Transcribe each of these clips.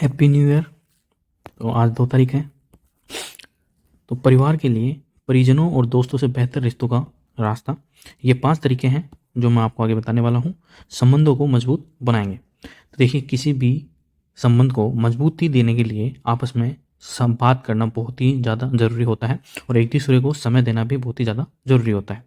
Happy new year. तो आज 2 तारीख है। तो परिवार के लिए परिजनों और दोस्तों से बेहतर रिश्तों का रास्ता, ये 5 तरीके हैं जो मैं आपको आगे बताने वाला हूँ। संबंधों को मजबूत बनाएंगे। तो देखिए, किसी भी संबंध को मजबूती देने के लिए आपस में बात करना बहुत ही ज़्यादा ज़रूरी होता है और एक दूसरे को समय देना भी बहुत ही ज़्यादा ज़रूरी होता है।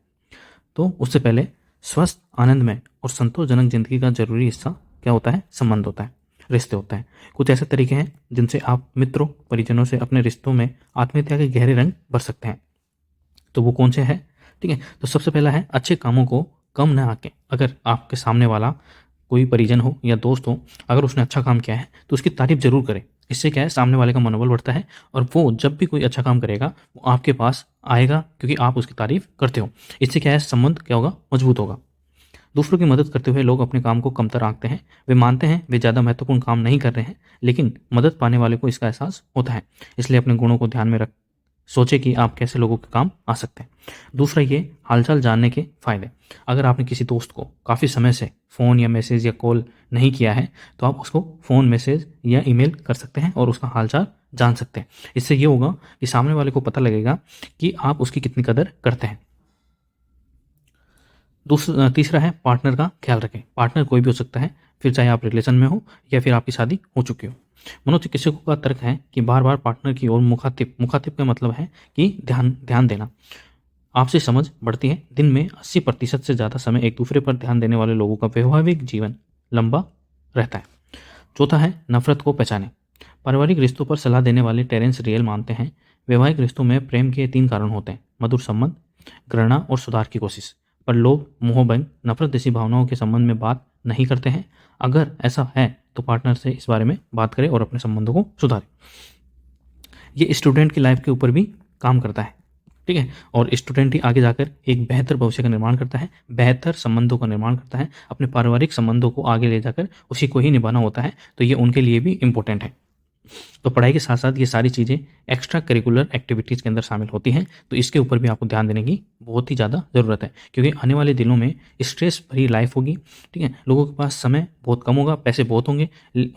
तो उससे पहले स्वस्थ, आनंदमय और संतोषजनक जिंदगी का जरूरी हिस्सा क्या होता है? संबंध होता है, रिश्ते होता है। कुछ ऐसे तरीके हैं जिनसे आप मित्रों, परिजनों से अपने रिश्तों में आत्मीयता के गहरे रंग भर सकते हैं। तो वो कौन से हैं? ठीक है, तो सबसे पहला है अच्छे कामों को कम न आके। अगर आपके सामने वाला कोई परिजन हो या दोस्त हो, अगर उसने अच्छा काम किया है तो उसकी तारीफ जरूर करें। इससे क्या है, सामने वाले का मनोबल बढ़ता है और वो जब भी कोई अच्छा काम करेगा वो आपके पास आएगा क्योंकि आप उसकी तारीफ करते हो। इससे क्या है, संबंध क्या होगा? मजबूत होगा। दूसरों की मदद करते हुए लोग अपने काम को कमतर आंकते हैं। वे मानते हैं वे ज़्यादा महत्वपूर्ण काम नहीं कर रहे हैं, लेकिन मदद पाने वाले को इसका एहसास होता है। इसलिए अपने गुणों को ध्यान में रख सोचे कि आप कैसे लोगों के काम आ सकते हैं। दूसरा, ये हालचाल जानने के फायदे। अगर आपने किसी दोस्त को काफ़ी समय से फ़ोन या मैसेज या कॉल नहीं किया है तो आप उसको फ़ोन, मैसेज या ईमेल कर सकते हैं और उसका हालचाल जान सकते हैं। इससे ये होगा कि सामने वाले को पता लगेगा कि आप उसकी कितनी कदर करते हैं। तीसरा है पार्टनर का ख्याल रखें। पार्टनर कोई भी हो सकता है, फिर चाहे आप रिलेशन में हो या फिर आपकी शादी हो चुकी हो। मनोचिकित्सकों का तर्क है कि बार बार पार्टनर की ओर मुखातिब मुखातिब का मतलब है कि ध्यान ध्यान देना। आपसे समझ बढ़ती है। दिन में 80% से ज़्यादा समय एक दूसरे पर ध्यान देने वाले लोगों का वैवाहिक जीवन लंबा रहता है। चौथा है नफरत को पहचानें। पारिवारिक रिश्तों पर सलाह देने वाले टेरेंस रियल मानते हैं वैवाहिक रिश्तों में प्रेम के 3 कारण होते हैं: मधुर संबंध, घृणा और सुधार की कोशिश। पर लोग मोहभंग, नफरत जैसी भावनाओं के संबंध में बात नहीं करते हैं। अगर ऐसा है तो पार्टनर से इस बारे में बात करें और अपने संबंधों को सुधारें। ये स्टूडेंट की लाइफ के ऊपर भी काम करता है। ठीक है, और स्टूडेंट ही आगे जाकर एक बेहतर भविष्य का निर्माण करता है, बेहतर संबंधों का निर्माण करता है। अपने पारिवारिक संबंधों को आगे ले जाकर उसी को ही निभाना होता है, तो ये उनके लिए भी इम्पोर्टेंट है। तो पढ़ाई के साथ साथ ये सारी चीज़ें एक्स्ट्रा करिकुलर एक्टिविटीज़ के अंदर शामिल होती हैं, तो इसके ऊपर भी आपको ध्यान देने की बहुत ही ज़्यादा ज़रूरत है, क्योंकि आने वाले दिनों में स्ट्रेस भरी लाइफ होगी। ठीक है, लोगों के पास समय बहुत कम होगा, पैसे बहुत होंगे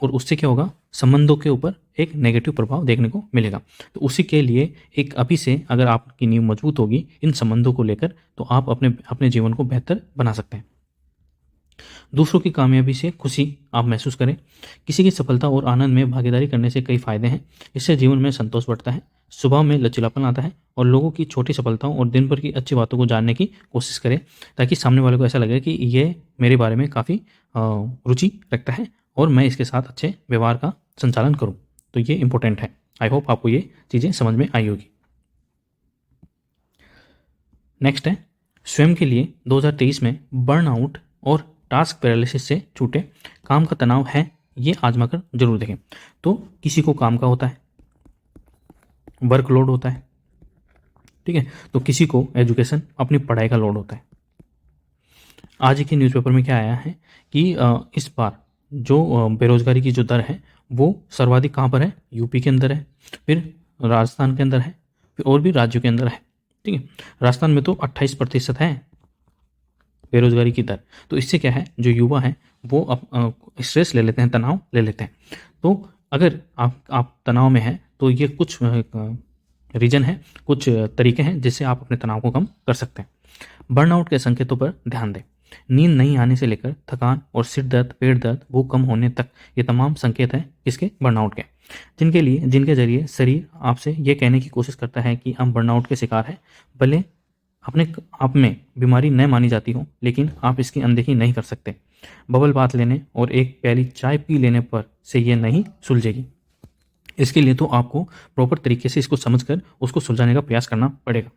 और उससे क्या होगा, संबंधों के ऊपर एक नेगेटिव प्रभाव देखने को मिलेगा। तो उसी के लिए एक अभी से अगर आपकी नींव मजबूत होगी इन संबंधों को लेकर, तो आप अपने अपने जीवन को बेहतर बना सकते हैं। दूसरों की कामयाबी से खुशी आप महसूस करें। किसी की सफलता और आनंद में भागीदारी करने से कई फायदे हैं। इससे जीवन में संतोष बढ़ता है, स्वभाव में लचीलापन आता है और लोगों की छोटी सफलताओं और दिन भर की अच्छी बातों को जानने की कोशिश करें, ताकि सामने वाले को ऐसा लगे कि ये मेरे बारे में काफ़ी रुचि रखता है और मैं इसके साथ अच्छे व्यवहार का संचालन करूँ। तो ये इंपॉर्टेंट है। आई होप आपको ये चीज़ें समझ में आई होगी। नेक्स्ट है स्वयं के लिए 2023 में बर्नआउट और टास्क पैरालिसिस से छूटे। काम का तनाव है, ये आजमा कर जरूर देखें। तो किसी को काम का होता है, वर्कलोड होता है। ठीक है, तो किसी को एजुकेशन, अपनी पढ़ाई का लोड होता है। आज के न्यूज़पेपर में क्या आया है कि इस बार जो बेरोजगारी की जो दर है वो सर्वाधिक कहाँ पर है? यूपी के अंदर है, फिर राजस्थान के अंदर है, फिर और भी राज्यों के अंदर है। ठीक है, राजस्थान में तो 28% है बेरोजगारी की दर। तो इससे क्या है, जो युवा है वो स्ट्रेस ले लेते हैं, तनाव ले लेते हैं। तो अगर आप तनाव में हैं तो ये कुछ रीजन है, कुछ तरीके हैं जिससे आप अपने तनाव को कम कर सकते हैं। बर्नआउट के संकेतों पर ध्यान दें। नींद नहीं आने से लेकर थकान और सिर दर्द, पेट दर्द, भूख कम होने तक, ये तमाम संकेत हैं किसके? बर्नआउट के। जिनके जरिए शरीर आपसे ये कहने की कोशिश करता है कि हम बर्नआउट के शिकार हैं। भले अपने आप में बीमारी न मानी जाती हो, लेकिन आप इसकी अनदेखी नहीं कर सकते। बबल बात लेने और एक प्याली चाय पी लेने पर से ये नहीं सुलझेगी। इसके लिए तो आपको प्रॉपर तरीके से इसको समझकर उसको सुलझाने का प्रयास करना पड़ेगा।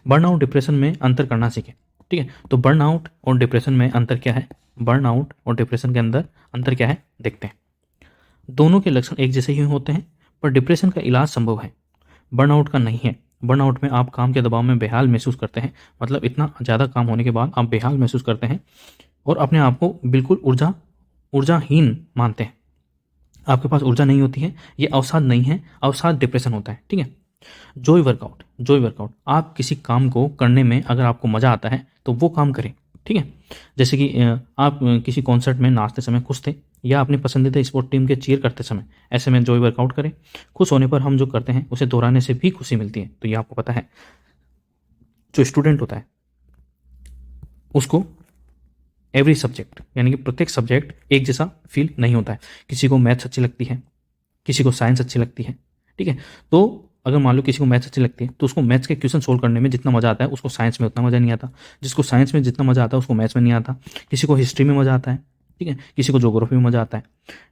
बर्नआउट डिप्रेशन में अंतर करना सीखें। ठीक है, तो बर्नआउट और डिप्रेशन में अंतर क्या है? बर्नआउट और डिप्रेशन के अंदर अंतर क्या है देखते हैं। दोनों के लक्षण एक जैसे ही होते हैं, पर डिप्रेशन का इलाज संभव है, बर्नआउट का नहीं है। बर्नआउट में आप काम के दबाव में बेहाल महसूस करते हैं, मतलब इतना ज़्यादा काम होने के बाद आप बेहाल महसूस करते हैं और अपने आप को बिल्कुल ऊर्जाहीन मानते हैं। आपके पास ऊर्जा नहीं होती है, ये अवसाद नहीं है, अवसाद डिप्रेशन होता है। ठीक है, जॉय वर्कआउट। आप किसी काम को करने में अगर आपको मज़ा आता है तो वो काम करें। ठीक है। जैसे कि आप किसी कॉन्सर्ट में नाचते समय खुश थे या अपनी पसंदीदा स्पोर्ट टीम के चीयर करते समय, ऐसे में जो वर्कआउट करें। खुश होने पर हम जो करते हैं उसे दोहराने से भी खुशी मिलती है। तो ये आपको पता है। जो स्टूडेंट होता है उसको एवरी सब्जेक्ट यानी कि प्रत्येक सब्जेक्ट एक जैसा फील नहीं होता है। किसी को मैथ्स अच्छी लगती है, किसी को साइंस अच्छी लगती है। ठीक है। तो अगर मान लो किसी को मैथ्स अच्छी लगती है तो उसको मैथ्स के क्वेश्चन सोल्व करने में जितना मजा आता है उसको साइंस में उतना मजा नहीं आता। जिसको साइंस में जितना मजा आता है उसको मैथ्स में नहीं आता। किसी को हिस्ट्री में मजा आता है, ठीक है, किसी को ज्योग्राफी में मजा आता है।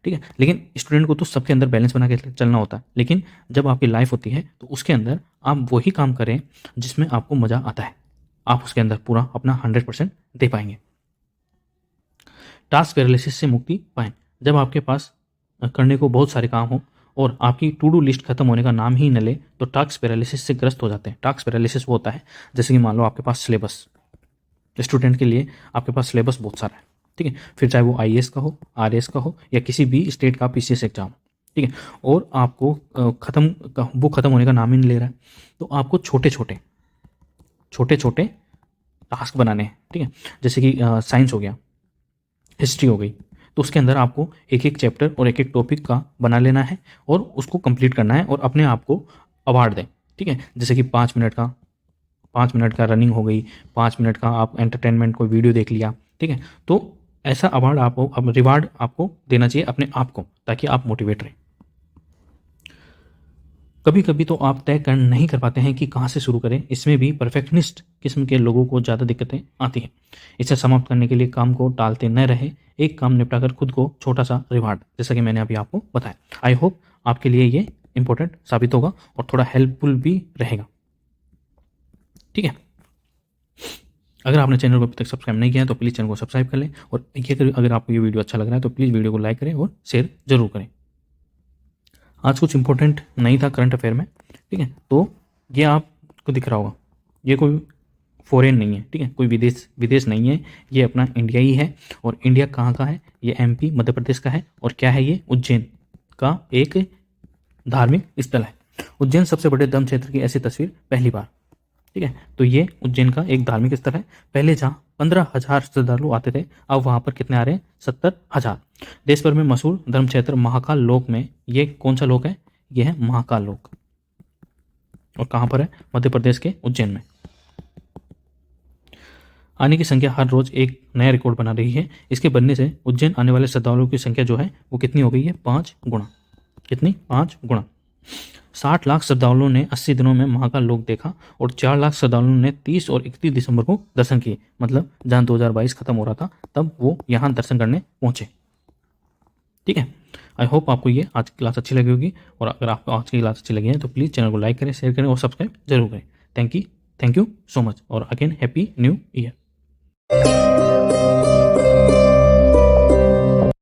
ठीक है। लेकिन स्टूडेंट को तो सबके अंदर बैलेंस बना के चलना होता है। लेकिन जब आपकी लाइफ होती है तो उसके अंदर आप वही काम करें जिसमें आपको मजा आता है। आप उसके अंदर पूरा अपना 100% दे पाएंगे। टास्क पैरालिसिस से मुक्ति पाएं। जब आपके पास करने को बहुत सारे काम हो और आपकी टू डू लिस्ट खत्म होने का नाम ही न ले तो टास्क पैरालिसिस से ग्रस्त हो जाते हैं। टास्क पैरालिसिस वो होता है जैसे कि मान लो आपके पास सिलेबस, स्टूडेंट के लिए आपके पास सिलेबस बहुत सारा है। ठीक है। फिर चाहे वो आईएएस का हो, आरएएस का हो या किसी भी स्टेट का पीसीएस एग्जाम। ठीक है। और आपको वो खत्म होने का नाम ही नहीं ले रहा है तो आपको छोटे छोटे टास्क बनाने हैं। ठीक है। जैसे कि साइंस हो गया, हिस्ट्री हो गई, तो उसके अंदर आपको एक एक चैप्टर और एक एक टॉपिक का बना लेना है और उसको कंप्लीट करना है और अपने आप को अवार्ड दें। ठीक है। जैसे कि 5 मिनट का रनिंग हो गई, 5 मिनट का आप एंटरटेनमेंट कोई वीडियो देख लिया। ठीक है। तो ऐसा अवार्ड आपको, अब रिवार्ड आपको देना चाहिए अपने आप को ताकि आप मोटिवेट रहें। कभी कभी तो आप तय कर नहीं कर पाते हैं कि कहाँ से शुरू करें। इसमें भी परफेक्शनिस्ट किस्म के लोगों को ज़्यादा दिक्कतें आती हैं। इसे समाप्त करने के लिए काम को टालते न रहे, एक काम निपटाकर खुद को छोटा सा रिवार्ड, जैसा कि मैंने अभी आपको बताया। आई होप आपके लिए ये इंपॉर्टेंट साबित होगा और थोड़ा हेल्पफुल भी रहेगा। ठीक है। अगर आपने चैनल को अभी तक सब्सक्राइब नहीं किया है तो प्लीज़ चैनल को सब्सक्राइब कर लें और अगर आपको ये वीडियो अच्छा लग रहा है तो प्लीज़ वीडियो को लाइक करें और शेयर जरूर करें। आज कुछ इंपॉर्टेंट नहीं था करंट अफेयर में। ठीक है। तो ये आपको दिख रहा होगा, ये कोई फॉरेन नहीं है। ठीक है। कोई विदेश नहीं है, ये अपना इंडिया ही है। और इंडिया कहाँ का है? ये एमपी मध्य प्रदेश का है। और क्या है? ये उज्जैन का एक धार्मिक स्थल है। उज्जैन सबसे बड़े धर्म क्षेत्र की ऐसी तस्वीर पहली बार। ठीक है। तो ये उज्जैन का एक धार्मिक स्थल है। पहले जहाँ 15,000 श्रद्धालु आते थे, अब वहाँ पर कितने आ रहे हैं? 70,000। देश भर में मशहूर धर्म क्षेत्र महाकाल लोक में ये कौन सा लोक है? ये है महाकाल लोक। और कहाँ पर है? मध्य प्रदेश के उज्जैन में। आने की संख्या हर रोज एक नया रिकॉर्ड बना रही है। इसके बनने से उज्जैन आने वाले श्रद्धालुओं की संख्या जो है वो कितनी हो गई है? 5 गुना। कितनी? 5 गुना। 60 लाख श्रद्धालुओं ने 80 दिनों में महाकाल लोक देखा और 4 लाख श्रद्धालुओं ने 30 और 31 दिसंबर को दर्शन किए। मतलब जहां 2022 खत्म हो रहा था तब वो यहाँ दर्शन करने पहुंचे। ठीक है। आई होप आपको ये आज की क्लास अच्छी लगी होगी और अगर आपको आज की क्लास अच्छी लगी है तो प्लीज़ चैनल को लाइक करें, शेयर करें और सब्सक्राइब जरूर करें। थैंक यू सो मच और अगेन हैप्पी न्यू ईयर।